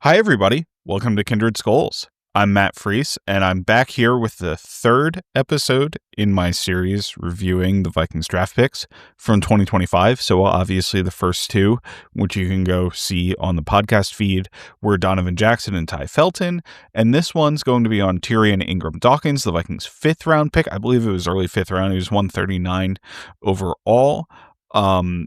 Hi, everybody. Welcome to Kindred Skulls. I'm Matt Freese, and I'm back here with the third episode in my series reviewing the Vikings draft picks from 2025. So obviously the first two, which you can go see on the podcast feed, were Donovan Jackson and Ty Felton. And this one's going to be on Tyrion Ingram-Dawkins, the Vikings' fifth round pick. I believe it was early fifth round. He was 139 overall.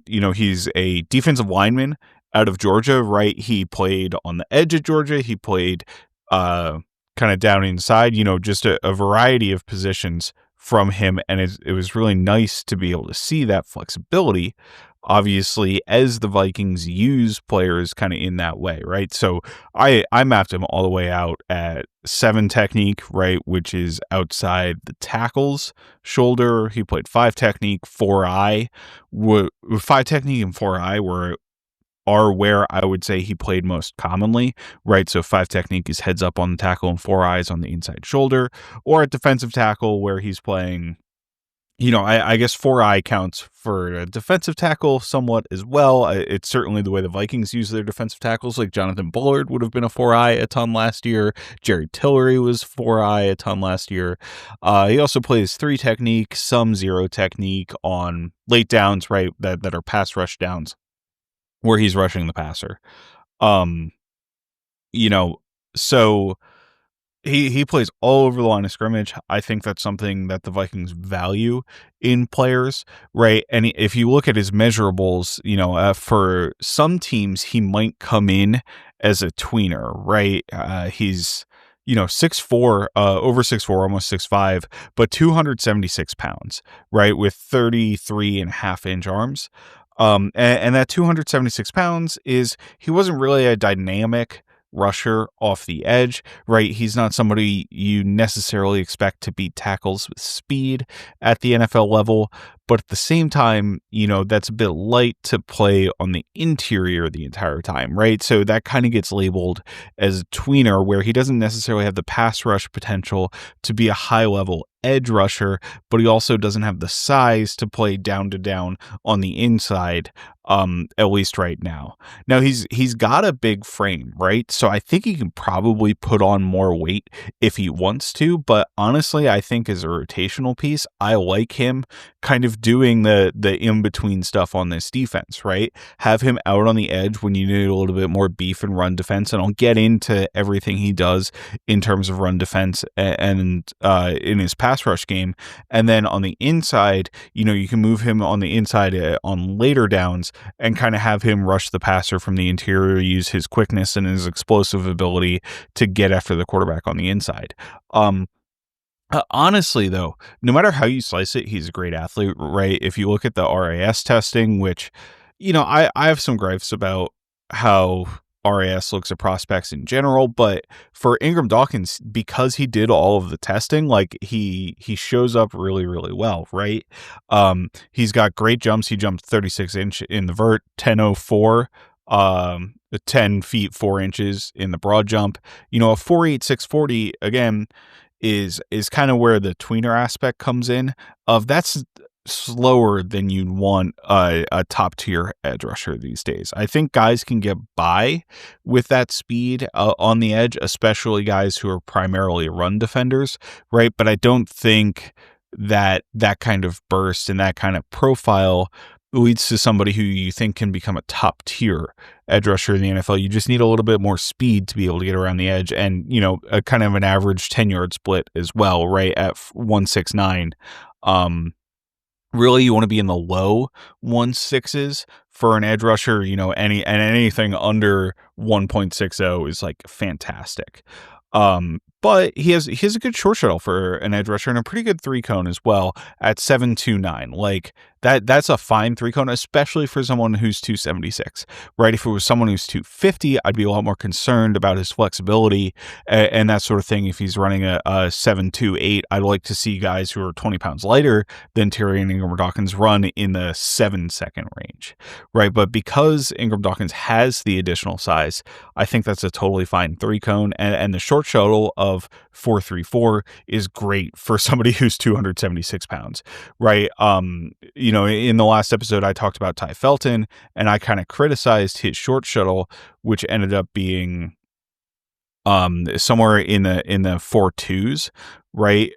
He's a defensive lineman out of Georgia, right? He played on the edge of Georgia. He played kind of down inside, just a variety of positions from him. And it was really nice to be able to see that flexibility, obviously, as the Vikings use players kind of in that way, right? So I mapped him all the way out at 7 technique, right, which is outside the tackle's shoulder. He played 5 technique, 4 eye. 5 technique and 4 eye are where I would say he played most commonly, right? So 5 technique is heads up on the tackle and 4 eyes on the inside shoulder, or at defensive tackle where he's playing, I guess 4 eye counts for a defensive tackle somewhat as well. It's certainly the way the Vikings use their defensive tackles. Like Jonathan Bullard would have been a 4 eye a ton last year. Jerry Tillery was 4 eye a ton last year. He also plays 3 technique, some 0 technique on late downs, right? That are pass rush downs, where he's rushing the passer. So he plays all over the line of scrimmage. I think that's something that the Vikings value in players, right? And if you look at his measurables, for some teams, he might come in as a tweener, right? He's 6'4", over 6'4", almost 6'5", but 276 pounds, right? With 33.5-inch arms. And that 276 pounds he wasn't really a dynamic rusher off the edge, right? He's not somebody you necessarily expect to beat tackles with speed at the NFL level, but at the same time, that's a bit light to play on the interior the entire time, right? So that kind of gets labeled as a tweener, where he doesn't necessarily have the pass rush potential to be a high level edge rusher, but he also doesn't have the size to play down to down on the inside, at least right now. Now he's got a big frame, right? So I think he can probably put on more weight if he wants to, but honestly, I think as a rotational piece, I like him kind of doing the in-between stuff on this defense, right? Have him out on the edge when you need a little bit more beef and run defense, and I'll get into everything he does in terms of run defense and in his pass rush game. And then on the inside, you can move him on the inside on later downs and kind of have him rush the passer from the interior, use his quickness and his explosive ability to get after the quarterback on the inside. Honestly, though, no matter how you slice it, he's a great athlete, right? If you look at the RAS testing, which, I have some gripes about how RAS looks at prospects in general, but for Ingram-Dawkins, because he did all of the testing, like he shows up really, really well, right? He's got great jumps. He jumped 36-inch in the vert, 10.04, 10 feet 4 inches in the broad jump. A 4.8 640 again is kind of where the tweener aspect comes in. That's slower than you'd want a top tier edge rusher these days. I think guys can get by with that speed on the edge, especially guys who are primarily run defenders, right? But I don't think that kind of burst and that kind of profile leads to somebody who you think can become a top tier edge rusher in the NFL. You just need a little bit more speed to be able to get around the edge, and a kind of an average 10-yard split as well, right? At 169. Really, you want to be in the low 1.6s for an edge rusher. Anything under 1.60 is like fantastic. But he has a good short shuttle for an edge rusher and a pretty good 3-cone as well at 7.29. Like that's a fine 3-cone, especially for someone who's 276, right? If it was someone who's 250, I'd be a lot more concerned about his flexibility and that sort of thing. If he's running a 7.28, I'd like to see guys who are 20 pounds lighter than Tyrion Ingram-Dawkins run in the 7-second range, right? But because Ingram-Dawkins has the additional size, I think that's a totally fine 3-cone, and the short shuttle of 4.34 is great for somebody who's 276 pounds, right? In the last episode, I talked about Ty Felton, and I kind of criticized his short shuttle, which ended up being somewhere in the 4.2s, right?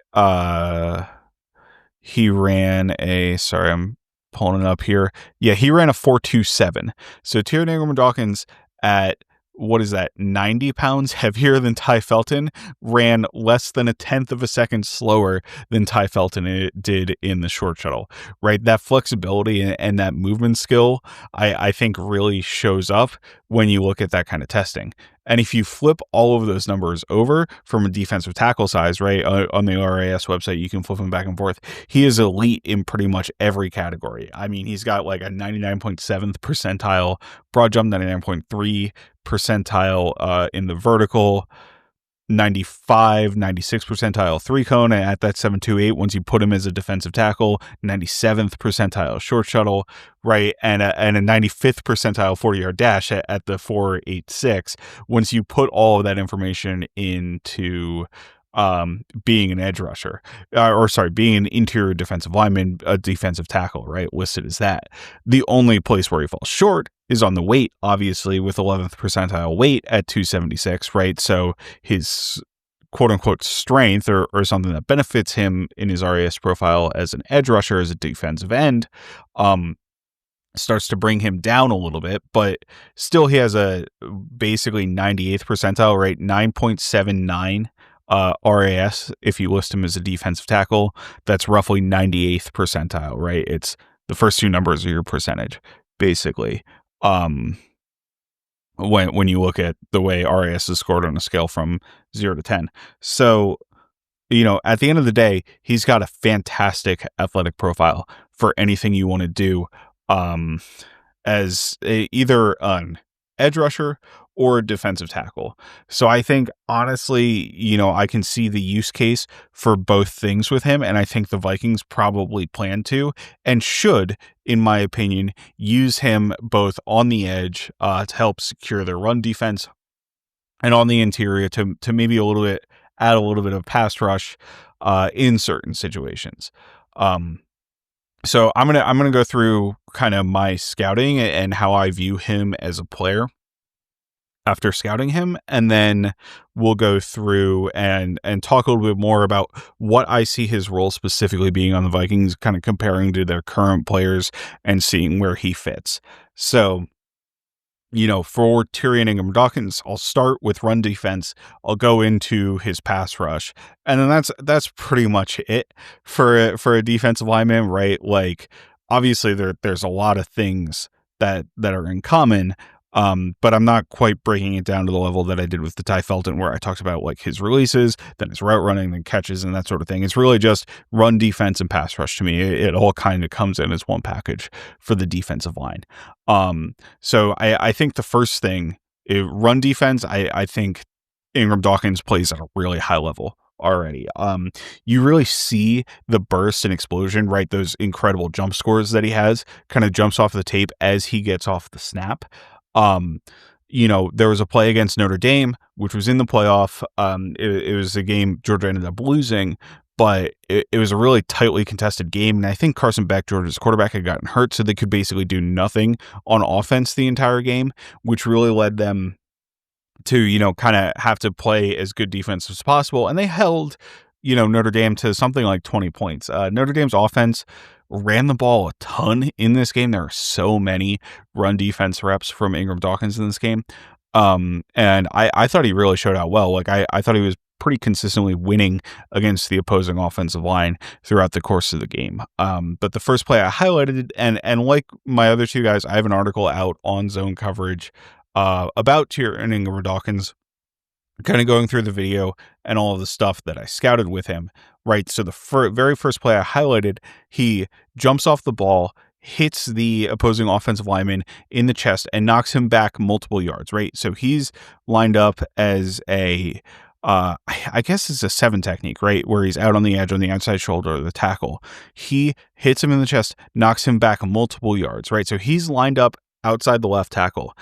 He ran sorry, I'm pulling it up here. Yeah, he ran a 4.27. So Tyrion Ingram-Dawkins at, what is that, 90 pounds heavier than Ty Felton, ran less than a tenth of a second slower than Ty Felton did in the short shuttle, right? That flexibility and that movement skill, I think really shows up when you look at that kind of testing. And if you flip all of those numbers over from a defensive tackle size, right, on the RAS website, you can flip them back and forth. He is elite in pretty much every category. I mean, he's got like a 99.7th percentile broad jump, 99.3 percentile in the vertical, 95, 96 percentile three cone at that 7.28 once you put him as a defensive tackle, 97th percentile short shuttle, right, and a 95th percentile 40-yard dash at the 4.86 once you put all of that information into being an edge rusher, being an interior defensive lineman, a defensive tackle, right, listed as that. The only place where he falls short is on the weight, obviously, with 11th percentile weight at 276, right? So his quote unquote strength or something that benefits him in his RAS profile as an edge rusher, as a defensive end, starts to bring him down a little bit, but still he has a basically 98th percentile, right? 9.79 RAS if you list him as a defensive tackle. That's roughly 98th percentile, right? It's the first two numbers are your percentage, basically. When you look at the way RAS is scored on a scale from 0 to 10. So, at the end of the day, he's got a fantastic athletic profile for anything you want to do as either an edge rusher or a defensive tackle. So I think, honestly, I can see the use case for both things with him, and I think the Vikings probably plan to and should, in my opinion, use him both on the edge to help secure their run defense and on the interior to maybe add a little bit of pass rush in certain situations. So I'm gonna go through kind of my scouting and how I view him as a player after scouting him, and then we'll go through and talk a little bit more about what I see his role specifically being on the Vikings, kind of comparing to their current players and seeing where he fits. So, for Tyrion Ingram-Dawkins, I'll start with run defense. I'll go into his pass rush, and then that's pretty much it for a defensive lineman, right? Like, obviously there's a lot of things that are in common. But I'm not quite breaking it down to the level that I did with the Ty Felton, where I talked about like his releases, then his route running, then catches, and that sort of thing. It's really just run defense and pass rush to me. It all kind of comes in as one package for the defensive line. So I think the first thing, run defense, I think Ingram-Dawkins plays at a really high level already. You really see the burst and explosion, right? Those incredible jump scores that he has, kind of jumps off the tape as he gets off the snap. There was a play against Notre Dame, which was in the playoff. It was a game Georgia ended up losing, but it was a really tightly contested game. And I think Carson Beck, Georgia's quarterback, had gotten hurt, so they could basically do nothing on offense the entire game, which really led them to, kind of have to play as good defense as possible. And they held, Notre Dame to something like 20 points. Notre Dame's offense ran the ball a ton in this game. There are so many run defense reps from Ingram-Dawkins in this game. And I thought he really showed out well. Like, I thought he was pretty consistently winning against the opposing offensive line throughout the course of the game. But the first play I highlighted, and like my other two guys, I have an article out on Zone Coverage about Tyrion Ingram-Dawkins, kind of going through the video and all of the stuff that I scouted with him, right? So the very first play I highlighted, he jumps off the ball, hits the opposing offensive lineman in the chest, and knocks him back multiple yards, right? So he's lined up as I guess it's a 7 technique, right? Where he's out on the edge on the outside shoulder of the tackle. He hits him in the chest, knocks him back multiple yards, right? So he's lined up outside the left tackle.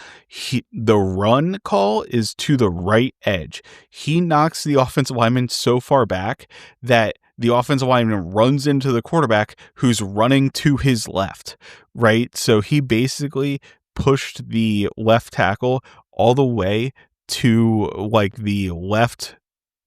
The run call is to the right edge. He knocks the offensive lineman so far back that the offensive lineman runs into the quarterback who's running to his left, right? So he basically pushed the left tackle all the way to like the left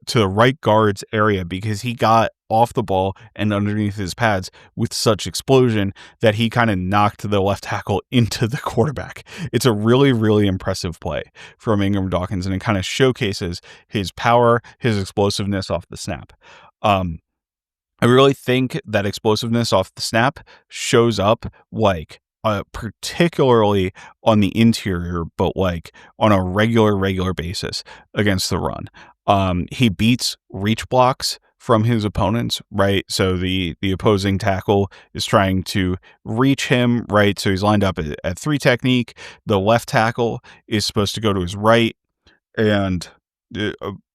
to the right guard's area because he got off the ball and underneath his pads with such explosion that he kind of knocked the left tackle into the quarterback. It's a really, really impressive play from Ingram-Dawkins, and it kind of showcases his power, his explosiveness off the snap. I really think that explosiveness off the snap shows up like particularly on the interior, but like on a regular basis against the run. He beats reach blocks from his opponents, right? So the opposing tackle is trying to reach him, right? So he's lined up at 3 technique. The left tackle is supposed to go to his right, and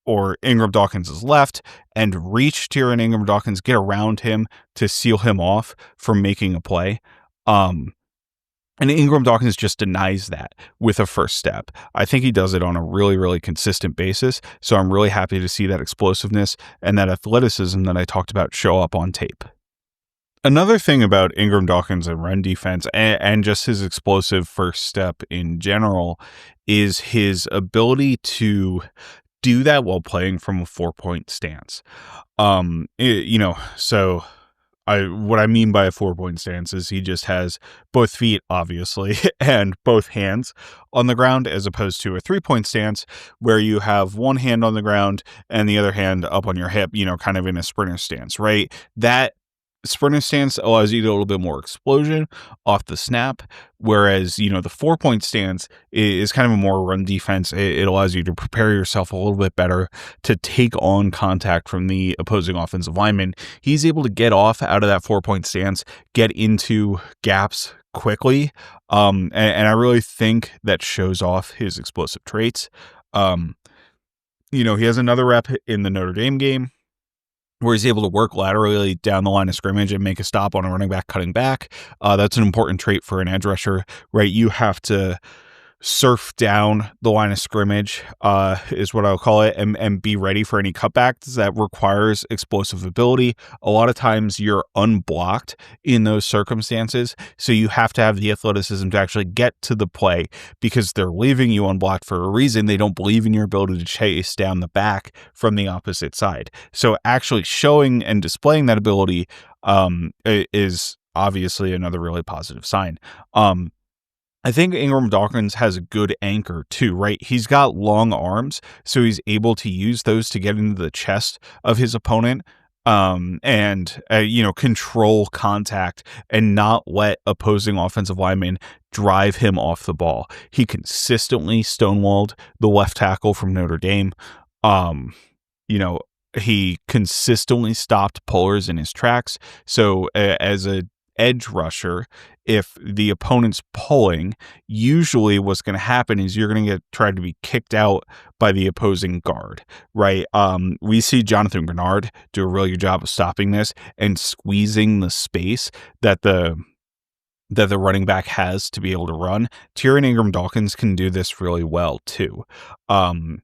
or Ingram-Dawkins is left, and reach Tyrion Ingram-Dawkins, get around him to seal him off from making a play. And Ingram-Dawkins just denies that with a first step. I think he does it on a really, really consistent basis. So I'm really happy to see that explosiveness and that athleticism that I talked about show up on tape. Another thing about Ingram-Dawkins and run defense and just his explosive first step in general is his ability to do that while playing from a 4-point stance. So what I mean by a 4-point stance is he just has both feet, obviously, and both hands on the ground, as opposed to a 3-point stance where you have one hand on the ground and the other hand up on your hip, kind of in a sprinter stance, right? That sprinter stance allows you to a little bit more explosion off the snap, whereas the 4-point stance is kind of a more run defense. It allows you to prepare yourself a little bit better to take on contact from the opposing offensive lineman. He's able to get off out of that 4-point stance, get into gaps quickly, and I really think that shows off his explosive traits. He has another rep in the Notre Dame game where he's able to work laterally down the line of scrimmage and make a stop on a running back cutting back. That's an important trait for an edge rusher, right? You have to surf down the line of scrimmage, is what I'll call it, and be ready for any cutbacks that requires explosive ability. A lot of times you're unblocked in those circumstances, so you have to have the athleticism to actually get to the play because they're leaving you unblocked for a reason. They don't believe in your ability to chase down the back from the opposite side. So actually showing and displaying that ability is obviously another really positive sign. I think Ingram-Dawkins has a good anchor too, right? He's got long arms, so he's able to use those to get into the chest of his opponent, and control contact and not let opposing offensive linemen drive him off the ball. He consistently stonewalled the left tackle from Notre Dame. He consistently stopped pullers in his tracks. So as a edge rusher, if the opponent's pulling, usually what's going to happen is you're going to try to be kicked out by the opposing guard, right? We see Jonathan Grenard do a really good job of stopping this and squeezing the space that the running back has to be able to run. Tyrion Ingram-Dawkins can do this really well too. And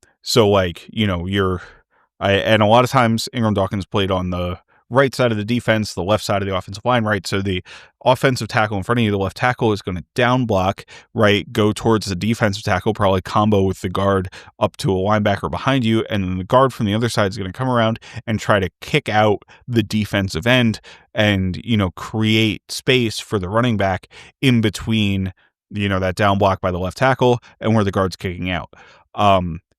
a lot of times Ingram-Dawkins played on the right side of the defense, the left side of the offensive line, right? So the offensive tackle in front of you, the left tackle, is going to down block, right? Go towards the defensive tackle, probably combo with the guard up to a linebacker behind you. And then the guard from the other side is going to come around and try to kick out the defensive end and, create space for the running back in between, that down block by the left tackle and where the guard's kicking out.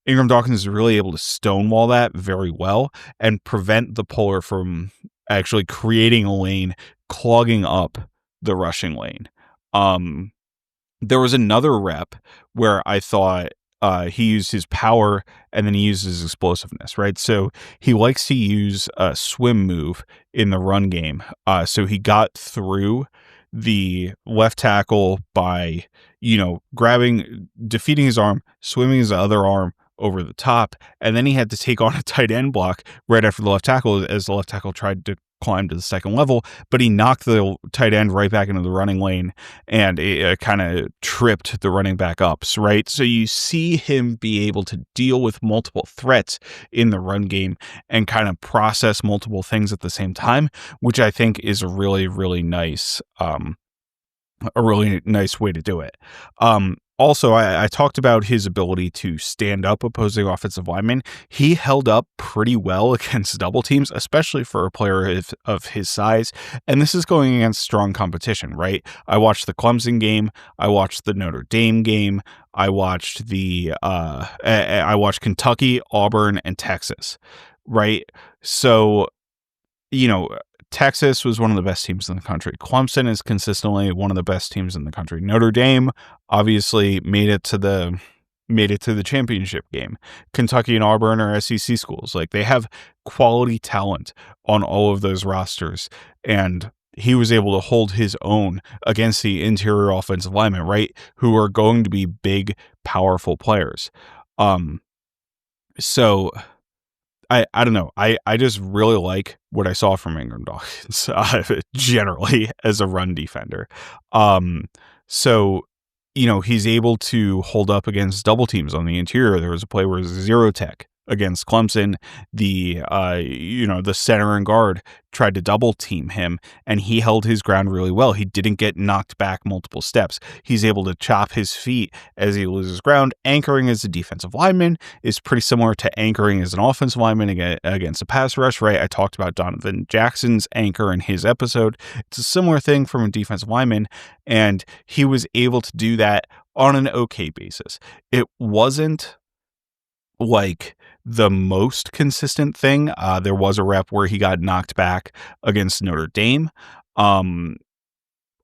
Ingram-Dawkins is really able to stonewall that very well and prevent the puller from actually creating a lane, clogging up the rushing lane. There was another rep where I thought he used his power and then he uses his explosiveness, right? So he likes to use a swim move in the run game. So he got through the left tackle by, defeating his arm, swimming his other arm over the top, and then he had to take on a tight end block right after the left tackle as the left tackle tried to climb to the second level, but he knocked the tight end right back into the running lane, and it kind of tripped the running back up, right? So you see him be able to deal with multiple threats in the run game and kind of process multiple things at the same time, which I think is a really, really nice a really nice way to do it. Also, I talked about his ability to stand up opposing offensive linemen. He held up pretty well against double teams, especially for a player of his size. And this is going against strong competition, right? I watched the Clemson game. I watched the Notre Dame game. I watched I watched Kentucky, Auburn, and Texas, right? So, you know, Texas was one of the best teams in the country. Clemson is consistently one of the best teams in the country. Notre Dame obviously made it to the championship game. Kentucky and Auburn are SEC schools. Like, they have quality talent on all of those rosters, and he was able to hold his own against the interior offensive linemen, right? Who are going to be big, powerful players. So I don't know. I just really like what I saw from Ingram-Dawkins generally as a run defender. So, he's able to hold up against double teams on the interior. There was a play where it was zero tech against Clemson. The center and guard tried to double team him, and he held his ground really well. He didn't get knocked back multiple steps. He's able to chop his feet as he loses ground. Anchoring as a defensive lineman is pretty similar to anchoring as an offensive lineman against a pass rush, right? I talked about Donovan Jackson's anchor in his episode. It's a similar thing from a defensive lineman, and he was able to do that on an okay basis. It wasn't like the most consistent thing. There was a rep where he got knocked back against Notre Dame. On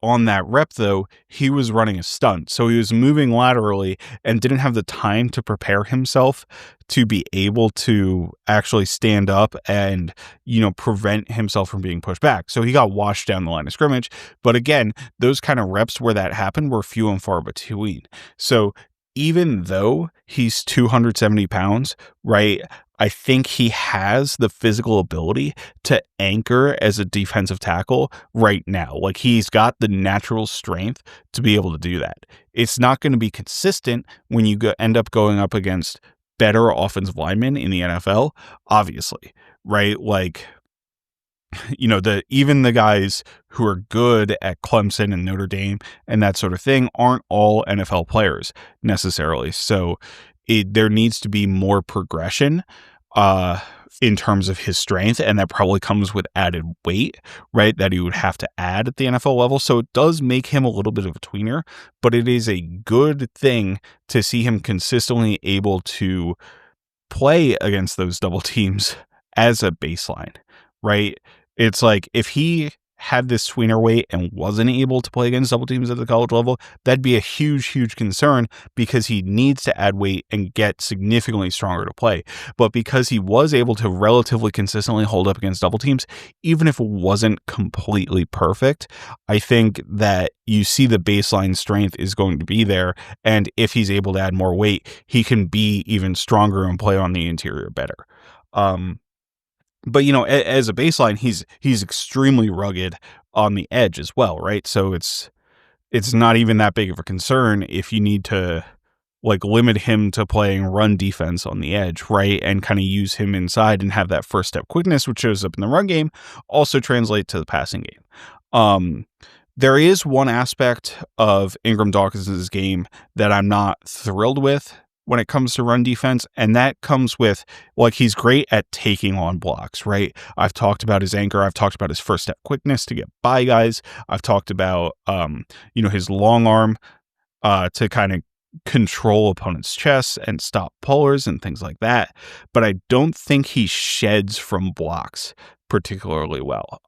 that rep, though, he was running a stunt. So he was moving laterally and didn't have the time to prepare himself to be able to actually stand up and, prevent himself from being pushed back. So he got washed down the line of scrimmage. But again, those kind of reps where that happened were few and far between. So even though he's 270 pounds, right, I think he has the physical ability to anchor as a defensive tackle right now. Like, he's got the natural strength to be able to do that. It's not going to be consistent when you end up going up against better offensive linemen in the NFL, obviously, right? Like, even the guys who are good at Clemson and Notre Dame and that sort of thing aren't all NFL players necessarily. So there needs to be more progression in terms of his strength, and that probably comes with added weight, right, that he would have to add at the NFL level. So it does make him a little bit of a tweener, but it is a good thing to see him consistently able to play against those double teams as a baseline, right? It's like, if he had this tweener weight and wasn't able to play against double teams at the college level, that'd be a huge, huge concern, because he needs to add weight and get significantly stronger to play. But because he was able to relatively consistently hold up against double teams, even if it wasn't completely perfect, I think that you see the baseline strength is going to be there. And if he's able to add more weight, he can be even stronger and play on the interior better. But as a baseline, he's extremely rugged on the edge as well, right? So it's not even that big of a concern if you need to limit him to playing run defense on the edge, right? And kind of use him inside and have that first step quickness, which shows up in the run game, also translate to the passing game. There is one aspect of Ingram-Dawkins' game that I'm not thrilled with when it comes to run defense, and that comes with, he's great at taking on blocks, right? I've talked about his anchor. I've talked about his first step quickness to get by guys. I've talked about, his long arm to kind of control opponents' chests and stop pullers and things like that. But I don't think he sheds from blocks particularly well.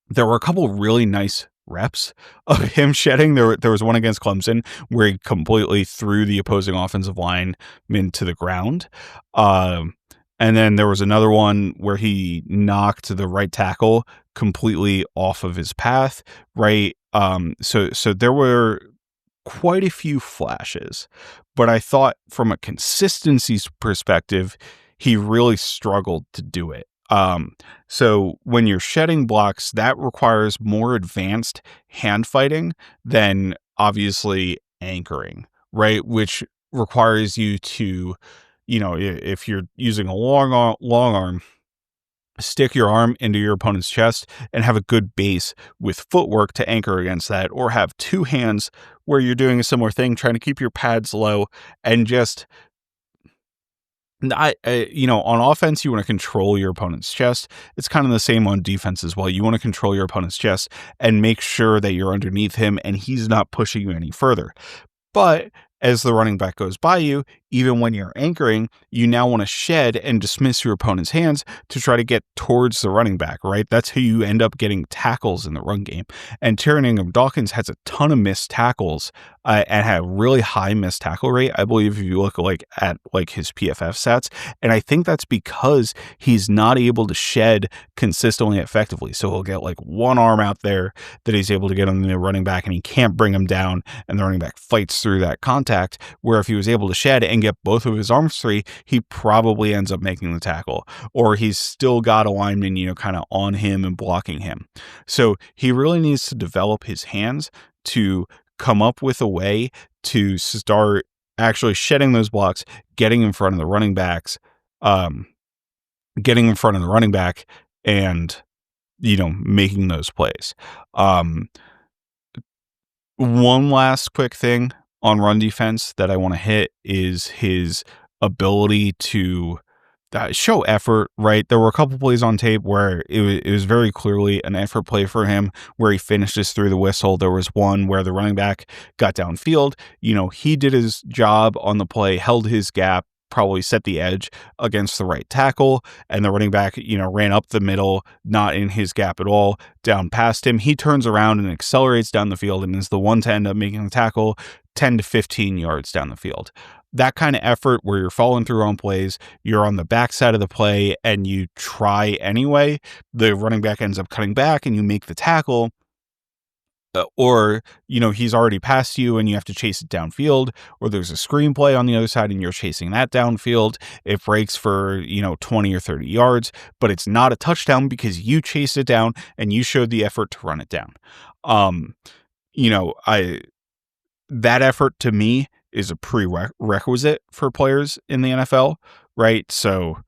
There were a couple really nice reps of him shedding. There was one against Clemson where he completely threw the opposing offensive lineman to the ground. And then there was another one where he knocked the right tackle completely off of his path, right? So there were quite a few flashes, but I thought from a consistency perspective, he really struggled to do it. So when you're shedding blocks, that requires more advanced hand fighting than obviously anchoring, right? Which requires you to, if you're using a long arm, stick your arm into your opponent's chest and have a good base with footwork to anchor against that, or have two hands where you're doing a similar thing, trying to keep your pads low and just on offense, you want to control your opponent's chest. It's kind of the same on defense as well. You want to control your opponent's chest and make sure that you're underneath him and he's not pushing you any further. But as the running back goes by you, even when you're anchoring, you now want to shed and dismiss your opponent's hands to try to get towards the running back, right? That's how you end up getting tackles in the run game. And Tyrion Ingram-Dawkins has a ton of missed tackles and had a really high missed tackle rate, I believe, if you look at his PFF stats. And I think that's because he's not able to shed consistently effectively. So he'll get like one arm out there that he's able to get on the running back and he can't bring him down, and the running back fights through that contact, where if he was able to shed and get both of his arms free, he probably ends up making the tackle, or he's still got a lineman, kind of on him and blocking him. So he really needs to develop his hands to come up with a way to start actually shedding those blocks, getting in front of the running back, and making those plays. One last quick thing on run defense that I want to hit is his ability to show effort, right? There were a couple plays on tape where it was very clearly an effort play for him, where he finishes through the whistle. There was one where the running back got downfield. He did his job on the play, held his gap, probably set the edge against the right tackle, and the running back, ran up the middle, not in his gap at all, down past him. He turns around and accelerates down the field and is the one to end up making the tackle 10 to 15 yards down the field. That kind of effort where you're following through on plays, you're on the backside of the play and you try anyway, the running back ends up cutting back and you make the tackle. Or, he's already past you and you have to chase it downfield, or there's a screen play on the other side and you're chasing that downfield. It breaks for, 20 or 30 yards, but it's not a touchdown because you chased it down and you showed the effort to run it down. That effort to me is a prerequisite for players in the NFL, right? So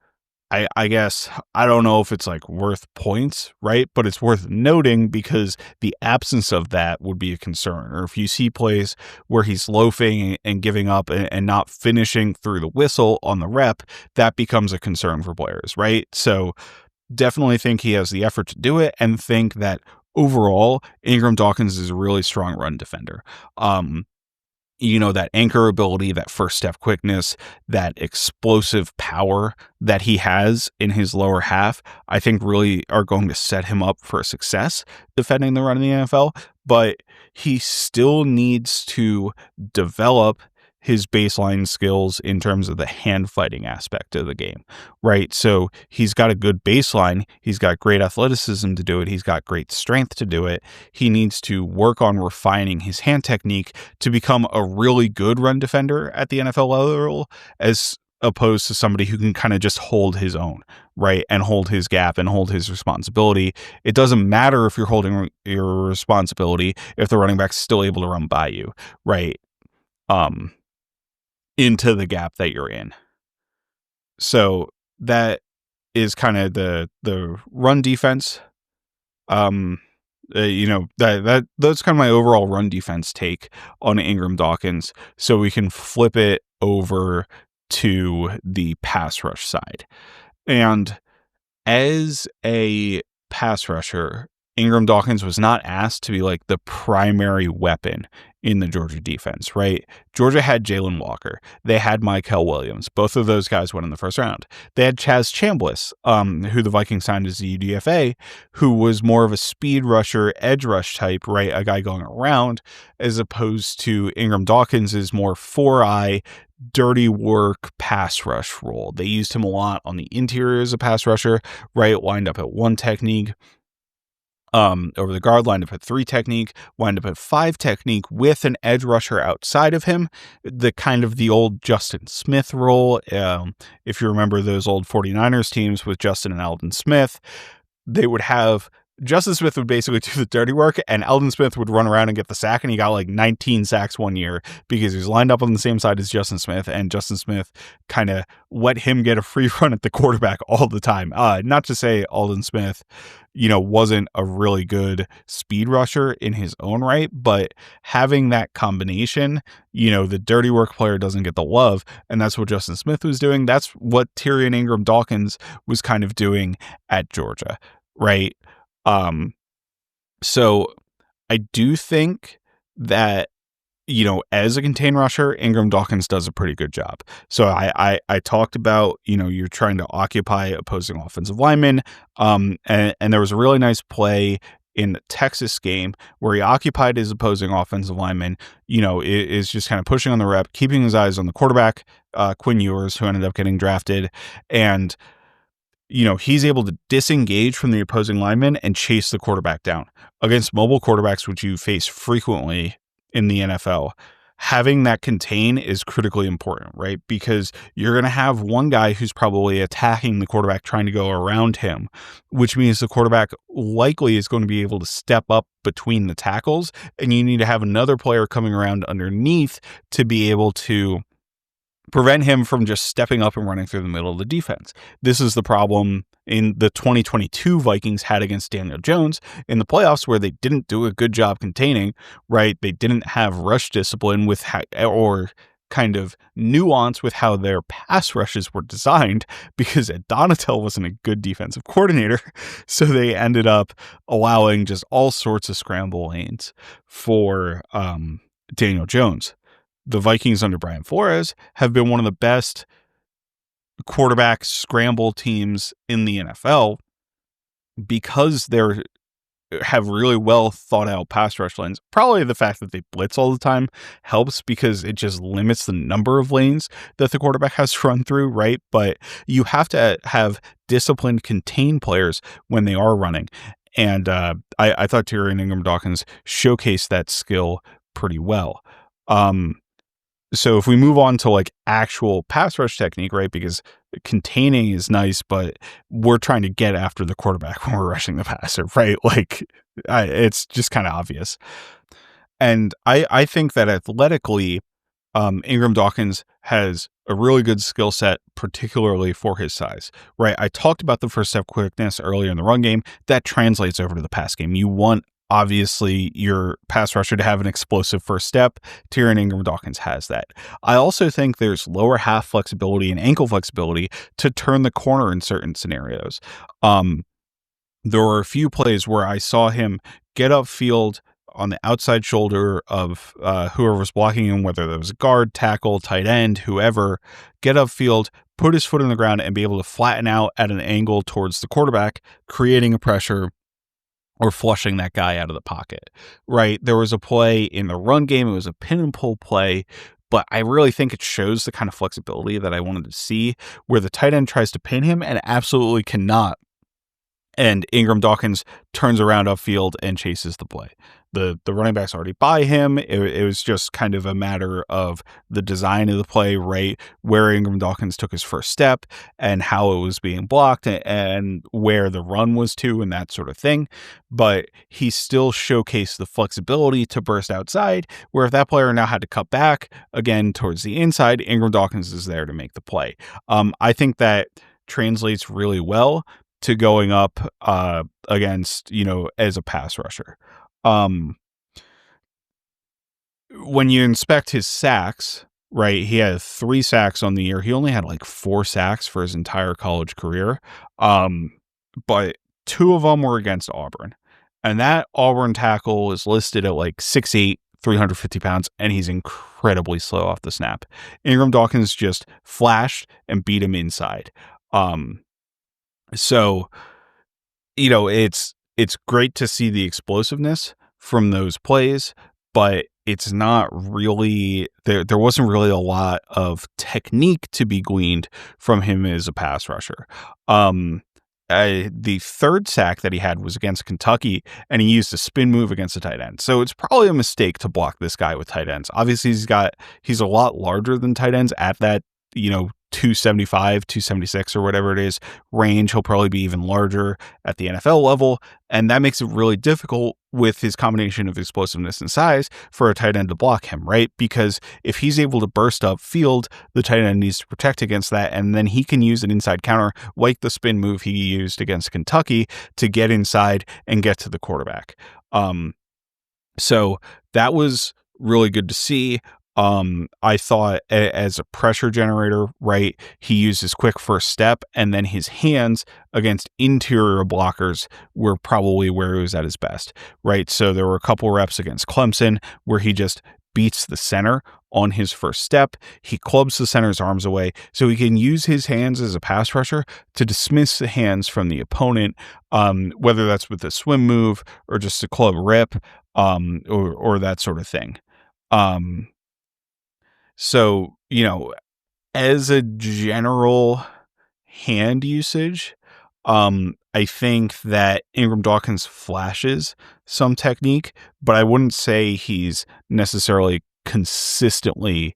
I guess I don't know if it's like worth points, right? But it's worth noting because the absence of that would be a concern. Or if you see plays where he's loafing and giving up and not finishing through the whistle on the rep, that becomes a concern for players, right? So definitely think he has the effort to do it, and think that overall Ingram-Dawkins is a really strong run defender. That anchor ability, that first step quickness, that explosive power that he has in his lower half, I think really are going to set him up for success defending the run in the NFL. But he still needs to develop his baseline skills in terms of the hand fighting aspect of the game, right? So he's got a good baseline. He's got great athleticism to do it. He's got great strength to do it. He needs to work on refining his hand technique to become a really good run defender at the NFL level, as opposed to somebody who can kind of just hold his own, right? And hold his gap and hold his responsibility. It doesn't matter if you're holding your responsibility if the running back's still able to run by you, right? Into the gap that you're in. So that is kind of the run defense. That's kind of my overall run defense take on Ingram-Dawkins. So we can flip it over to the pass rush side. And as a pass rusher, Ingram-Dawkins was not asked to be like the primary weapon in the Georgia defense, right? Georgia had Jalen Walker. They had Mykel Williams. Both of those guys went in the first round. They had Chaz Chambliss, who the Vikings signed as the UDFA, who was more of a speed rusher, edge rush type, right? A guy going around, as opposed to Ingram-Dawkins is more 4-eye, dirty work pass rush role. They used him a lot on the interior as a pass rusher, right? Lined up at 1 technique. Over the guard, lined up at 3 technique, wind up at 5 technique with an edge rusher outside of him, the kind of the old Justin Smith role. If you remember those old 49ers teams with Justin and Alden Smith, they would have Justin Smith would basically do the dirty work, and Eldon Smith would run around and get the sack, and he got like 19 sacks one year because he was lined up on the same side as Justin Smith, and Justin Smith kind of let him get a free run at the quarterback all the time. Not to say Eldon Smith, wasn't a really good speed rusher in his own right, but having that combination, the dirty work player doesn't get the love, and that's what Justin Smith was doing. That's what Tyrion Ingram-Dawkins was kind of doing at Georgia, right? So I do think that, as a contain rusher, Ingram-Dawkins does a pretty good job. So I talked about, you're trying to occupy opposing offensive linemen. And there was a really nice play in the Texas game where he occupied his opposing offensive lineman, is just kind of pushing on the rep, keeping his eyes on the quarterback, Quinn Ewers, who ended up getting drafted. And he's able to disengage from the opposing lineman and chase the quarterback down. Against mobile quarterbacks, which you face frequently in the NFL, having that contain is critically important, right? Because you're going to have one guy who's probably attacking the quarterback, trying to go around him, which means the quarterback likely is going to be able to step up between the tackles, and you need to have another player coming around underneath to be able to prevent him from just stepping up and running through the middle of the defense. This is the problem in the 2022 Vikings had against Daniel Jones in the playoffs, where they didn't do a good job containing, right? They didn't have rush discipline with or kind of nuance with how their pass rushes were designed, because Donatel wasn't a good defensive coordinator. So they ended up allowing just all sorts of scramble lanes for Daniel Jones. The Vikings under Brian Flores have been one of the best quarterback scramble teams in the NFL because they're have really well thought out pass rush lanes. Probably the fact that they blitz all the time helps because it just limits the number of lanes that the quarterback has to run through, right? But you have to have disciplined, contained players when they are running. And I thought Tyrion Ingram-Dawkins showcased that skill pretty well. So if we move on to like actual pass rush technique, right? Because containing is nice, but we're trying to get after the quarterback when we're rushing the passer, right? Like it's just kind of obvious. And I think that athletically, Ingram-Dawkins has a really good skill set, particularly for his size, right? I talked about the first step quickness earlier in the run game. That translates over to the pass game. You want, obviously, your pass rusher to have an explosive first step. Tyrion Ingram-Dawkins has that. I also think there's lower half flexibility and ankle flexibility to turn the corner in certain scenarios. There were a few plays where I saw him get upfield on the outside shoulder of whoever was blocking him, whether that was a guard, tackle, tight end, whoever, get upfield, put his foot on the ground, and be able to flatten out at an angle towards the quarterback, creating a pressure or flushing that guy out of the pocket, right? There was a play in the run game. It was a pin and pull play, but I really think it shows the kind of flexibility that I wanted to see, where the tight end tries to pin him and absolutely cannot. And Ingram-Dawkins turns around upfield and chases the play. The running back's already by him. It was just kind of a matter of the design of the play, right? Where Ingram-Dawkins took his first step and how it was being blocked and where the run was to and that sort of thing. But he still showcased the flexibility to burst outside, where if that player now had to cut back again towards the inside, Ingram-Dawkins is there to make the play. I think that translates really well to going up against, as a pass rusher. When you inspect his sacks, right, he had 3 sacks on the year. He only had like 4 sacks for his entire college career. But 2 of them were against Auburn. And that Auburn tackle is listed at like 6'8", 350 pounds, and he's incredibly slow off the snap. Ingram-Dawkins just flashed and beat him inside. So, it's great to see the explosiveness from those plays, but it's not really there wasn't really a lot of technique to be gleaned from him as a pass rusher. The third sack that he had was against Kentucky, and he used a spin move against the tight end. So it's probably a mistake to block this guy with tight ends. Obviously, he's a lot larger than tight ends at that, 275, 276 or whatever it is range. He'll probably be even larger at the NFL level. And that makes it really difficult with his combination of explosiveness and size for a tight end to block him, right? Because if he's able to burst up field, the tight end needs to protect against that. And then he can use an inside counter like the spin move he used against Kentucky to get inside and get to the quarterback. So that was really good to see. I thought as a pressure generator, right, he used his quick first step, and then his hands against interior blockers were probably where he was at his best, right? So there were a couple reps against Clemson where he just beats the center on his first step. He clubs the center's arms away so he can use his hands as a pass rusher to dismiss the hands from the opponent, whether that's with a swim move or just a club rip, or that sort of thing. So, as a general hand usage, I think that Ingram-Dawkins flashes some technique, but I wouldn't say he's necessarily consistently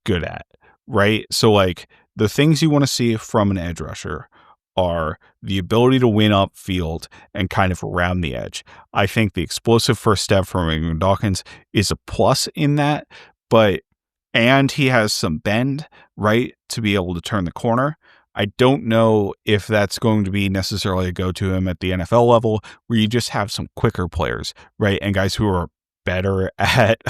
good at, right? So, like, the things you want to see from an edge rusher are the ability to win upfield and kind of around the edge. I think the explosive first step from Ingram-Dawkins is a plus in that, and he has some bend, right, to be able to turn the corner. I don't know if that's going to be necessarily a go-to him at the NFL level, where you just have some quicker players, right, and guys who are better at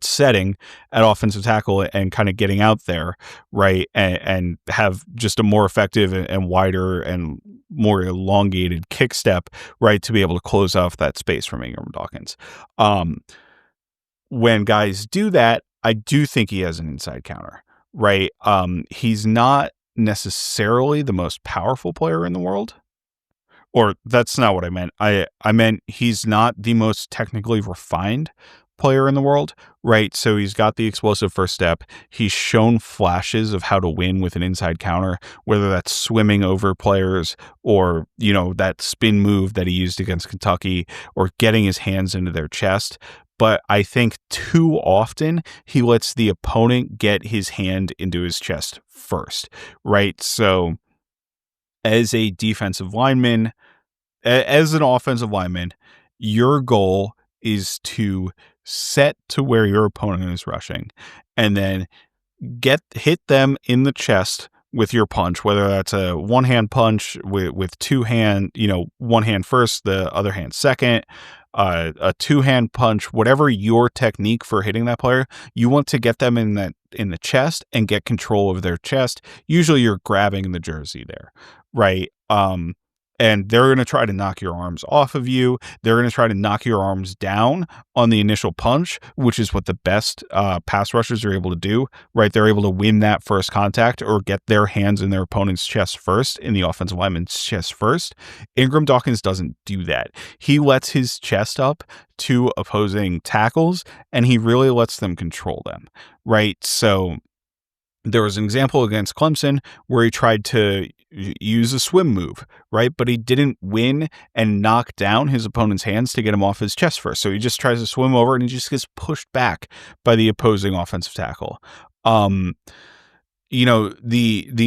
setting at offensive tackle and kind of getting out there, right, and have just a more effective and wider and more elongated kick step, right, to be able to close off that space from Ingram-Dawkins. When guys do that, I do think he has an inside counter, right? He's not necessarily the most powerful player in the world. Or that's not what I meant. I meant he's not the most technically refined player in the world, right? So he's got the explosive first step. He's shown flashes of how to win with an inside counter, whether that's swimming over players or, that spin move that he used against Kentucky or getting his hands into their chest. But I think too often he lets the opponent get his hand into his chest first, right? So as a defensive lineman, as an offensive lineman, your goal is to set to where your opponent is rushing and then hit them in the chest with your punch, whether that's a one-hand punch with two hand, one hand first, the other hand second, a two-hand punch, whatever your technique for hitting that player, you want to get them in the chest and get control of their chest. Usually you're grabbing the jersey there, right? And they're going to try to knock your arms off of you. They're going to try to knock your arms down on the initial punch, which is what the best pass rushers are able to do, right? They're able to win that first contact or get their hands in their opponent's chest first, in the offensive lineman's chest first. Ingram-Dawkins doesn't do that. He lets his chest up to opposing tackles, and he really lets them control them, right? So there was an example against Clemson where he tried to use a swim move, right? But he didn't win and knock down his opponent's hands to get him off his chest first. So he just tries to swim over and he just gets pushed back by the opposing offensive tackle. The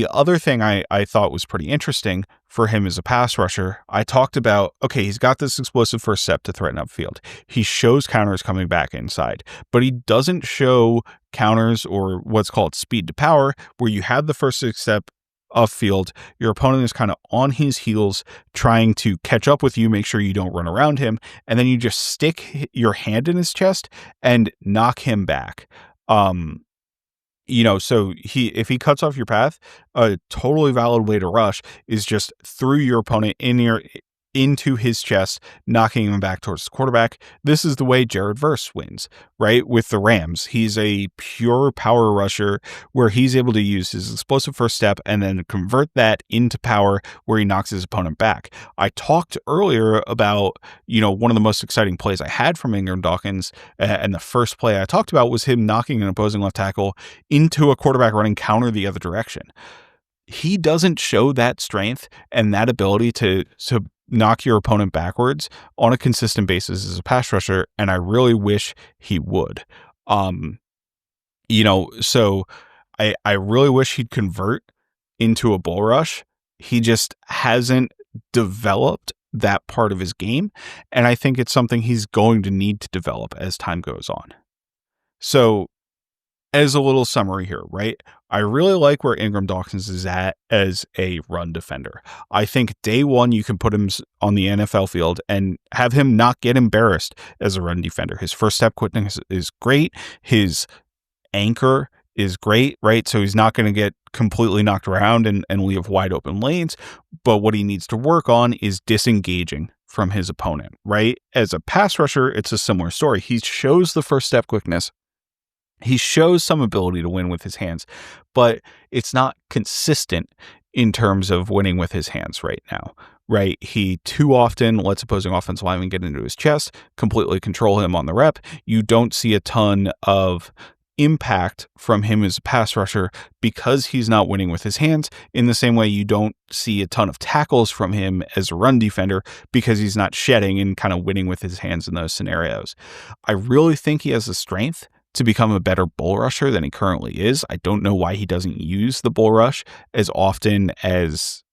other thing I thought was pretty interesting for him as a pass rusher, I talked about, okay, he's got this explosive first step to threaten upfield. He shows counters coming back inside, but he doesn't show counters or what's called speed to power, where you have the first step upfield, your opponent is kind of on his heels trying to catch up with you, make sure you don't run around him, and then you just stick your hand in his chest and knock him back. So if he cuts off your path, a totally valid way to rush is just through your opponent into his chest, knocking him back towards the quarterback. This is the way Jared Verse wins, right? With the Rams, he's a pure power rusher where he's able to use his explosive first step and then convert that into power where he knocks his opponent back. I talked earlier about, one of the most exciting plays I had from Ingram-Dawkins, and the first play I talked about was him knocking an opposing left tackle into a quarterback running counter the other direction. He doesn't show that strength and that ability to knock your opponent backwards on a consistent basis as a pass rusher, and I really wish he would. So I really wish he'd convert into a bull rush. He just hasn't developed that part of his game. And I think it's something he's going to need to develop as time goes on. So, as a little summary here, right? I really like where Ingram-Dawkins is at as a run defender. I think day one, you can put him on the NFL field and have him not get embarrassed as a run defender. His first step quickness is great. His anchor is great, right? So he's not going to get completely knocked around and leave wide open lanes. But what he needs to work on is disengaging from his opponent, right? As a pass rusher, it's a similar story. He shows the first step quickness. He shows some ability to win with his hands, but it's not consistent in terms of winning with his hands right now, right? He too often lets opposing offensive linemen get into his chest, completely control him on the rep. You don't see a ton of impact from him as a pass rusher because he's not winning with his hands, in the same way you don't see a ton of tackles from him as a run defender because he's not shedding and kind of winning with his hands in those scenarios. I really think he has the strength to become a better bull rusher than he currently is. I don't know why he doesn't use the bull rush as often as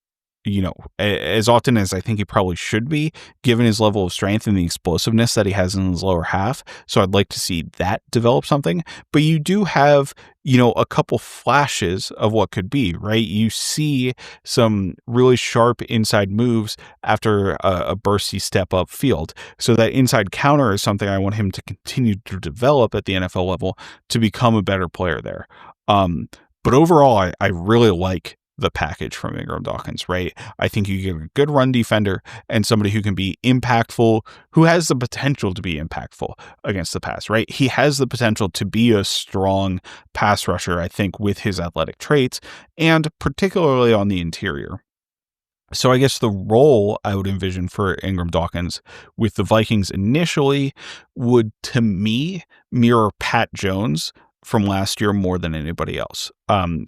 I think he probably should be, given his level of strength and the explosiveness that he has in his lower half. So I'd like to see that develop something. But you do have, a couple flashes of what could be, right? You see some really sharp inside moves after a bursty step up field. So that inside counter is something I want him to continue to develop at the NFL level to become a better player there. But overall, I really like the package from Ingram-Dawkins, right? I think you get a good run defender and somebody who can be impactful, who has the potential to be impactful against the pass, right? He has the potential to be a strong pass rusher, I think, with his athletic traits, and particularly on the interior. So I guess the role I would envision for Ingram-Dawkins with the Vikings initially would, to me, mirror Pat Jones from last year more than anybody else.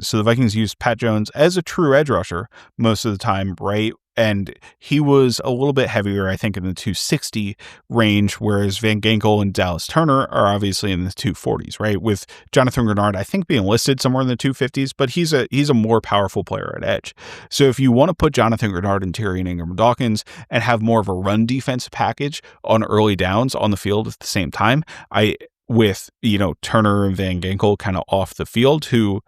So the Vikings used Pat Jones as a true edge rusher most of the time, right? And he was a little bit heavier, I think, in the 260 range, whereas Van Ginkel and Dallas Turner are obviously in the 240s, right? With Jonathan Grenard, I think, being listed somewhere in the 250s, but he's a more powerful player at edge. So if you want to put Jonathan Grenard and Tyrion Ingram-Dawkins and have more of a run defense package on early downs on the field at the same time, with Turner and Van Ginkel kind of off the field, who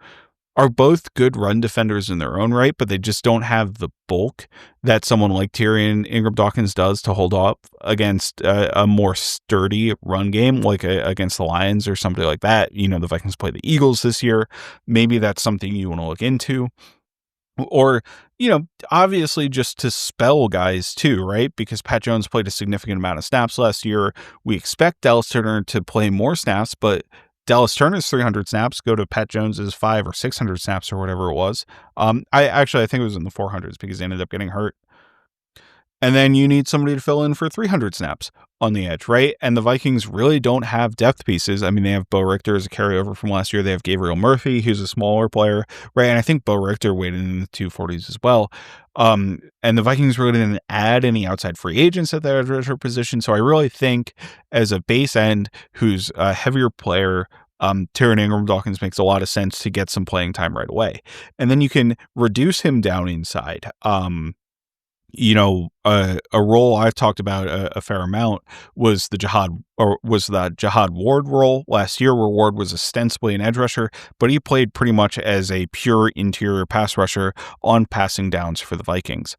are both good run defenders in their own right, but they just don't have the bulk that someone like Tyrion Ingram-Dawkins does to hold up against a more sturdy run game, like against the Lions or somebody like that. The Vikings play the Eagles this year. Maybe that's something you want to look into. Or, obviously just to spell guys too, right? Because Pat Jones played a significant amount of snaps last year. We expect Dallas Turner to play more snaps, but Dallas Turner's 300 snaps go to Pat Jones's 500 or 600 snaps or whatever it was. I think it was in the 400s because he ended up getting hurt. And then you need somebody to fill in for 300 snaps on the edge, right? And the Vikings really don't have depth pieces. I mean, they have Bo Richter as a carryover from last year. They have Gabriel Murphy, who's a smaller player, right? And I think Bo Richter weighed in the 240s as well. And the Vikings really didn't add any outside free agents at their edge rusher position. So I really think as a base end who's a heavier player, Tyrion Ingram-Dawkins makes a lot of sense to get some playing time right away. And then you can reduce him down inside. A role I've talked about a fair amount was the Jihad Ward role last year, where Ward was ostensibly an edge rusher, but he played pretty much as a pure interior pass rusher on passing downs for the Vikings.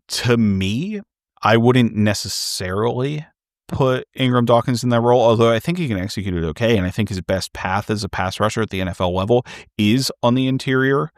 To me, I wouldn't necessarily put Ingram-Dawkins in that role, although I think he can execute it okay, and I think his best path as a pass rusher at the NFL level is on the interior.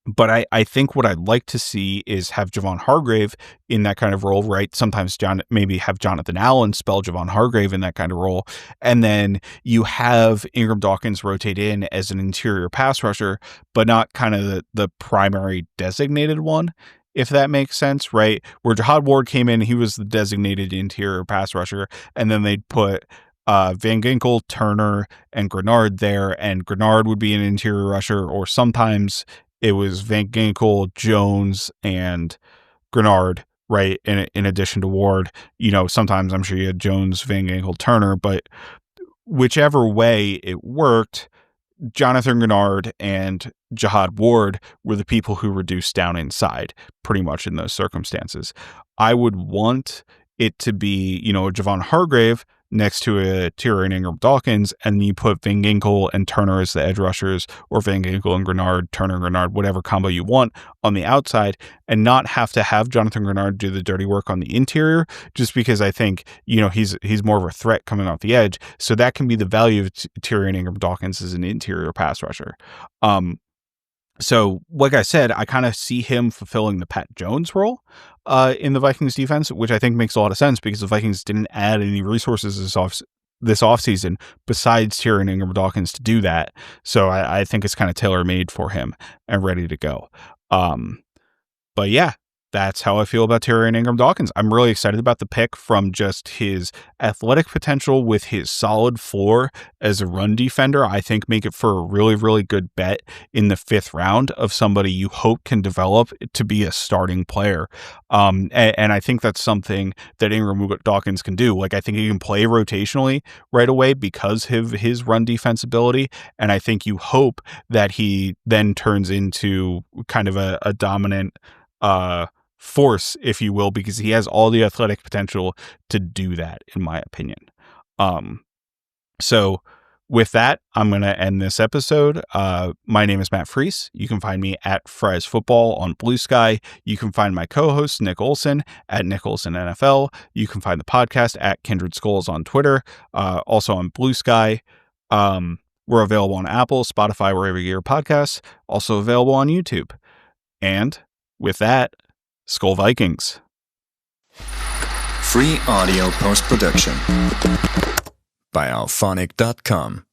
But I think what I'd like to see is have Javon Hargrave in that kind of role, right? Sometimes maybe have Jonathan Allen spell Javon Hargrave in that kind of role. And then you have Ingram-Dawkins rotate in as an interior pass rusher, but not kind of the primary designated one, if that makes sense, right? Where Jihad Ward came in, he was the designated interior pass rusher, and then they'd put Van Ginkel, Turner, and Grenard there, and Grenard would be an interior rusher, or sometimes it was Van Ginkel, Jones, and Grenard, right? In addition to Ward, sometimes I'm sure you had Jones, Van Ginkel, Turner, but whichever way it worked, Jonathan Grenard and Jihad Ward were the people who reduced down inside pretty much in those circumstances. I would want it to be, a Javon Hargrave next to a Tyrion Ingram-Dawkins, and you put Van Ginkel and Turner as the edge rushers, or Van Ginkel and Grenard, Turner, Grenard, whatever combo you want on the outside, and not have to have Jonathan Grenard do the dirty work on the interior, just because I think, he's more of a threat coming off the edge. So that can be the value of Tyrion Ingram-Dawkins as an interior pass rusher. So, like I said, I kind of see him fulfilling the Pat Jones role in the Vikings defense, which I think makes a lot of sense because the Vikings didn't add any resources this offseason besides Tyrion Ingram-Dawkins to do that. So I think it's kind of tailor-made for him and ready to go. But yeah, that's how I feel about Tyrion Ingram-Dawkins. I'm really excited about the pick from just his athletic potential with his solid floor as a run defender. I think make it for a really, really good bet in the 5th round of somebody you hope can develop to be a starting player. And I think that's something that Ingram-Dawkins can do. Like, I think he can play rotationally right away because of his run defense ability. And I think you hope that he then turns into kind of a dominant force, if you will, because he has all the athletic potential to do that, in my opinion. So with that, I'm going to end this episode. My name is Matt Freese. You can find me at Fries Football on BlueSky. You can find my co-host, Nick Olson, at Nick Olson NFL. You can find the podcast at Kindred Skulls on Twitter, also on BlueSky. We're available on Apple, Spotify, wherever you hear podcasts, also available on YouTube. And with that, Skull Vikings. Free audio post-production by alphonic.com.